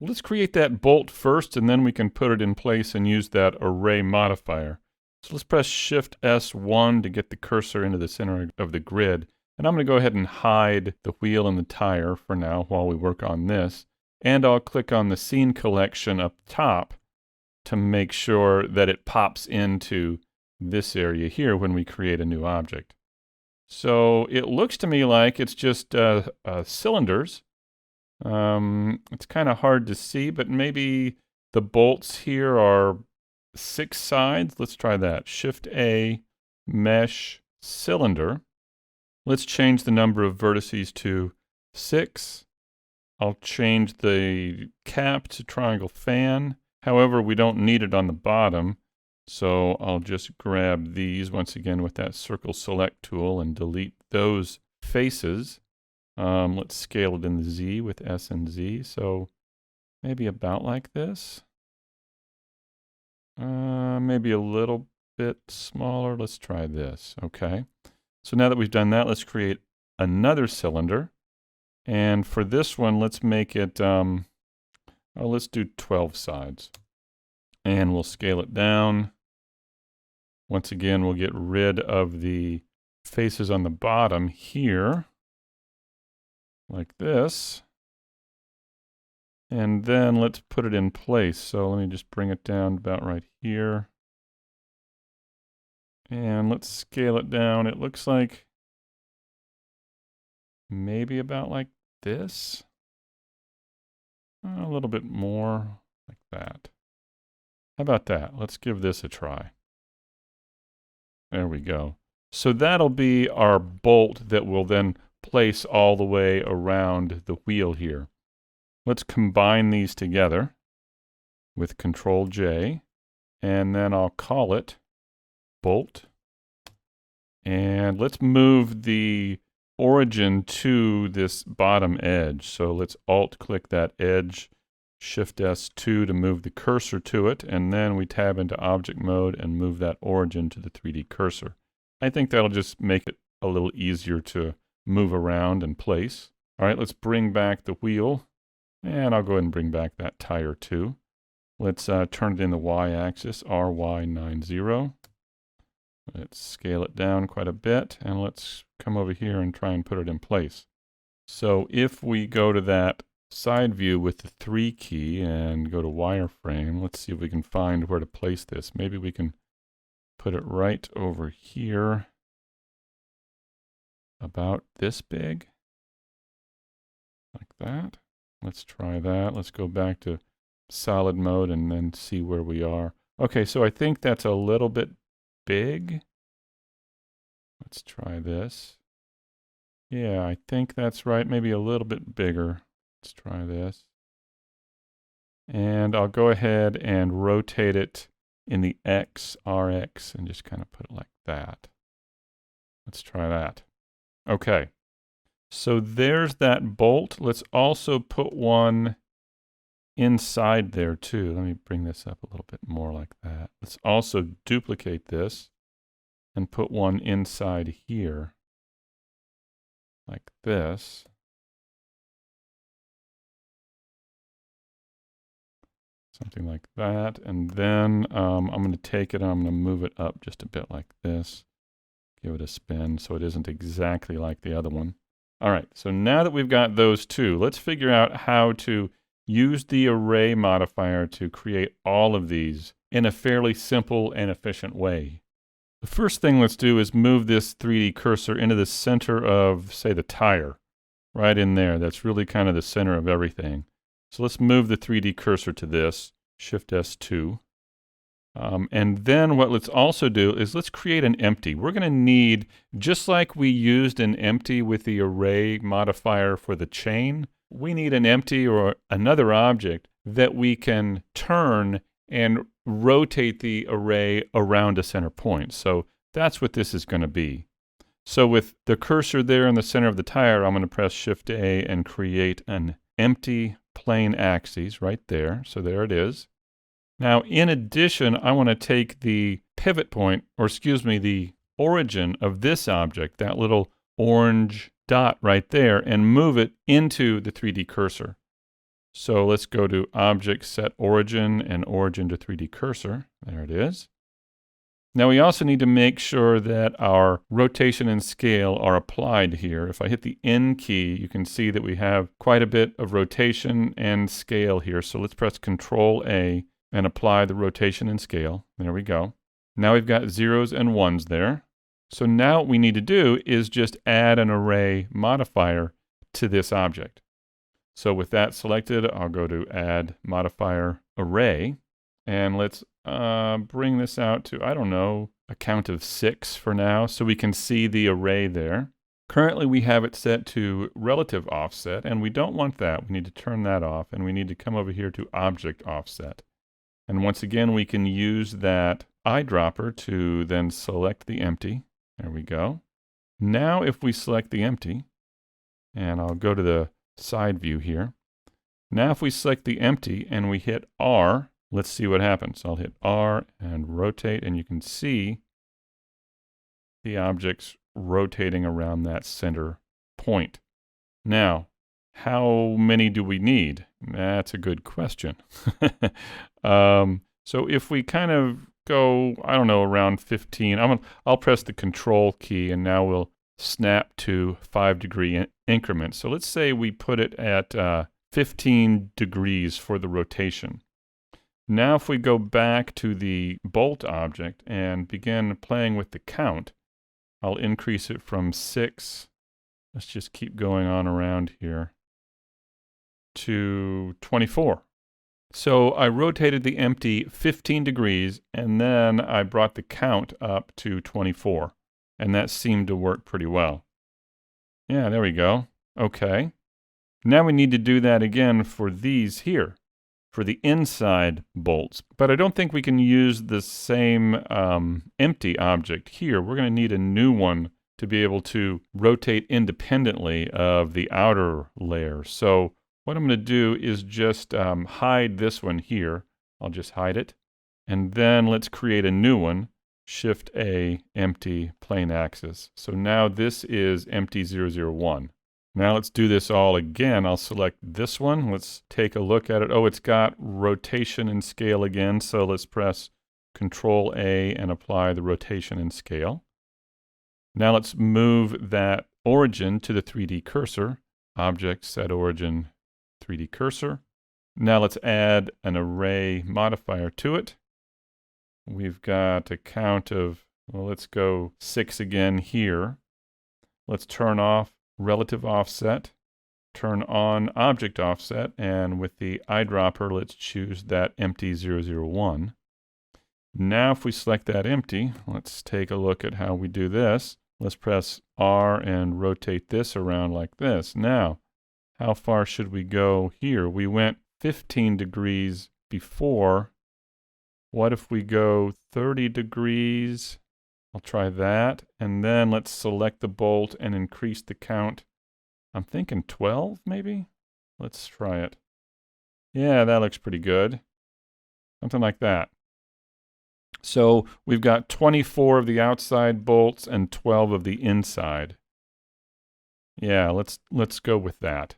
Let's create that bolt first, and then we can put it in place and use that array modifier. So let's press Shift S1 to get the cursor into the center of the grid. And I'm going to go ahead and hide the wheel and the tire for now while we work on this. And I'll click on the scene collection up top to make sure that it pops into this area here when we create a new object. So it looks to me like it's just cylinders. It's kind of hard to see, but maybe the bolts here are 6 sides. Let's try that. Shift A, mesh, cylinder. Let's change the number of vertices to 6. I'll change the cap to triangle fan. However, we don't need it on the bottom, so I'll just grab these once again with that circle select tool and delete those faces. Let's scale it in the Z with S and Z, so maybe about like this. Maybe a little bit smaller. Let's try this. Okay. So now that we've done that, let's create another cylinder. And for this one, let's make it, let's do 12 sides. And we'll scale it down. Once again, we'll get rid of the faces on the bottom here, like this. And then let's put it in place. So let me just bring it down about right here. And let's scale it down. It looks like maybe about like this. A little bit more like that. How about that? Let's give this a try. There we go. So that'll be our bolt that will then place all the way around the wheel here. Let's combine these together with Control J, and then I'll call it bolt. And let's move the origin to this bottom edge. So let's Alt-click that edge, Shift S2 to move the cursor to it, and then we tab into Object Mode and move that origin to the 3D cursor. I think that'll just make it a little easier to move around and place. All right, let's bring back the wheel. And I'll go ahead and bring back that tire too. Let's turn it in the Y-axis, RY90. Let's scale it down quite a bit, and let's come over here and try and put it in place. So if we go to that side view with the 3 key and go to wireframe, let's see if we can find where to place this. Maybe we can put it right over here, about this big, like that. Let's try that. Let's go back to solid mode and then see where we are. Okay, so I think that's a little bit big. Let's try this. Yeah, I think that's right. Maybe a little bit bigger. Let's try this. And I'll go ahead and rotate it in the X, RX, and just kind of put it like that. Let's try that. Okay. So there's that bolt. Let's also put one inside there too. Let me bring this up a little bit more like that. Let's also duplicate this and put one inside here like this. Something like that. And then I'm going to take it and I'm going to move it up just a bit like this. Give it a spin so it isn't exactly like the other one. All right, so now that we've got those two, let's figure out how to use the array modifier to create all of these in a fairly simple and efficient way. The first thing let's do is move this 3D cursor into the center of, say, the tire, right in there. That's really kind of the center of everything. So let's move the 3D cursor to this, Shift S2. And then what let's also do is let's create an empty. We're going to need, just like we used an empty with the array modifier for the chain, we need an empty or another object that we can turn and rotate the array around a center point. So that's what this is going to be. So with the cursor there in the center of the tire, I'm going to press Shift A and create an empty plane axis right there. So there it is. Now, in addition, I want to take the pivot point, or excuse me, the origin of this object, that little orange dot right there, and move it into the 3D cursor. So let's go to Object, Set Origin, and Origin to 3D Cursor. There it is. Now we also need to make sure that our rotation and scale are applied here. If I hit the N key, you can see that we have quite a bit of rotation and scale here. So let's press Control A and apply the rotation and scale. There we go. Now we've got zeros and ones there. So now what we need to do is just add an array modifier to this object. So with that selected, I'll go to Add Modifier Array, and let's bring this out to, I don't know, a count of 6 for now, so we can see the array there. Currently we have it set to relative offset, and we don't want that. We need to turn that off, and we need to come over here to Object Offset. And once again, we can use that eyedropper to then select the empty. There we go. Now if we select the empty, and I'll go to the side view here. Now if we select the empty and we hit R, let's see what happens. I'll hit R and rotate, and you can see the objects rotating around that center point. Now, how many do we need? That's a good question. So if we kind of go, I don't know, around 15, I'll press the Control key, and now we'll snap to 5-degree increments. So let's say we put it at 15 degrees for the rotation. Now if we go back to the bolt object and begin playing with the count, I'll increase it from 6, let's just keep going on around here, to 24. So I rotated the empty 15 degrees, and then I brought the count up to 24. And that seemed to work pretty well. Yeah, there we go. Okay. Now we need to do that again for these here, for the inside bolts. But I don't think we can use the same empty object here. We're going to need a new one to be able to rotate independently of the outer layer. So what I'm going to do is just hide this one here. I'll just hide it. And then let's create a new one. Shift A, empty, plane axis. So now this is empty 001. Now let's do this all again. I'll select this one. Let's take a look at it. Oh, it's got rotation and scale again. So let's press Control A and apply the rotation and scale. Now let's move that origin to the 3D cursor. Object, Set Origin, 3D Cursor. Now let's add an array modifier to it. We've got a count of, well, let's go 6 again here. Let's turn off relative offset, turn on object offset, and with the eyedropper, let's choose that empty 001. Now if we select that empty, let's take a look at how we do this. Let's press R and rotate this around like this. Now, how far should we go here? We went 15 degrees before. What if we go 30 degrees? I'll try that. And then let's select the bolt and increase the count. I'm thinking 12 maybe? Let's try it. Yeah, that looks pretty good. Something like that. So we've got 24 of the outside bolts and 12 of the inside. Yeah, let's go with that.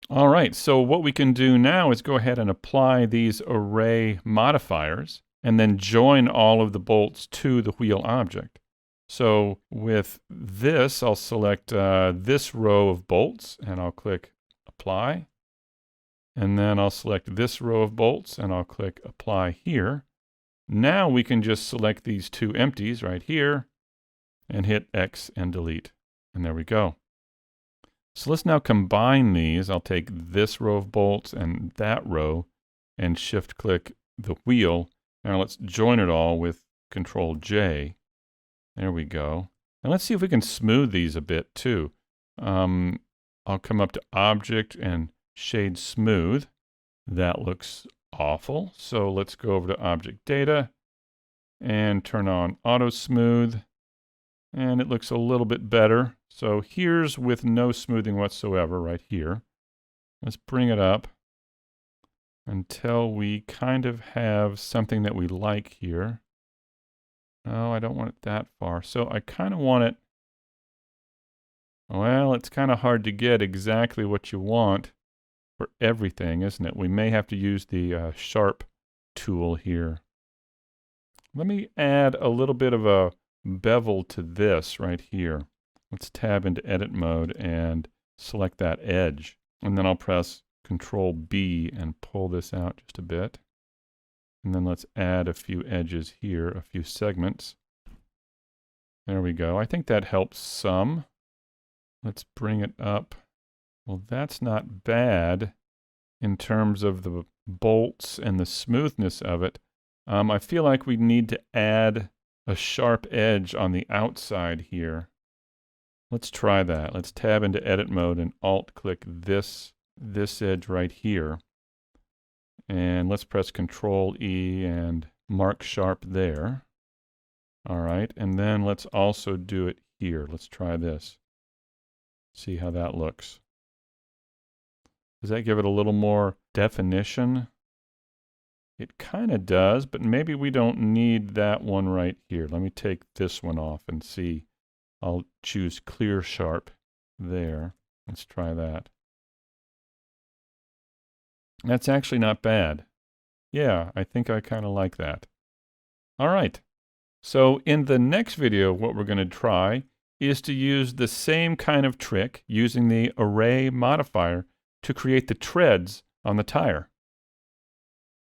All right, so what we can do now is go ahead and apply these array modifiers and then join all of the bolts to the wheel object. So with this, I'll select this row of bolts and I'll click Apply. And then I'll select this row of bolts and I'll click Apply here. Now we can just select these two empties right here and hit X and delete. And there we go. So let's now combine these. I'll take this row of bolts and that row and shift click the wheel. Now let's join it all with Control J. There we go. And let's see if we can smooth these a bit too. I'll come up to Object and Shade Smooth. That looks awful. So let's go over to Object Data and turn on Auto Smooth. And it looks a little bit better. So here's with no smoothing whatsoever right here. Let's bring it up until we kind of have something that we like here. No, I don't want it that far. So I kind of want it, well, it's kind of hard to get exactly what you want. for everything, isn't it? We may have to use the sharp tool here. Let me add a little bit of a bevel to this right here. Let's tab into edit mode and select that edge. And then I'll press Control B and pull this out just a bit. And then let's add a few edges here, a few segments. There we go. I think that helps some. Let's bring it up. Well, that's not bad in terms of the bolts and the smoothness of it. I feel like we need to add a sharp edge on the outside here. Let's try that. Let's tab into edit mode and alt-click this edge right here. And let's press Control E and mark sharp there. All right, and then let's also do it here. Let's try this. See how that looks. Does that give it a little more definition? It kind of does, but maybe we don't need that one right here. Let me take this one off and see. I'll choose clear sharp there. Let's try that. That's actually not bad. Yeah, I think I kind of like that. All right. So in the next video, what we're going to try is to use the same kind of trick using the array modifier to create the treads on the tire.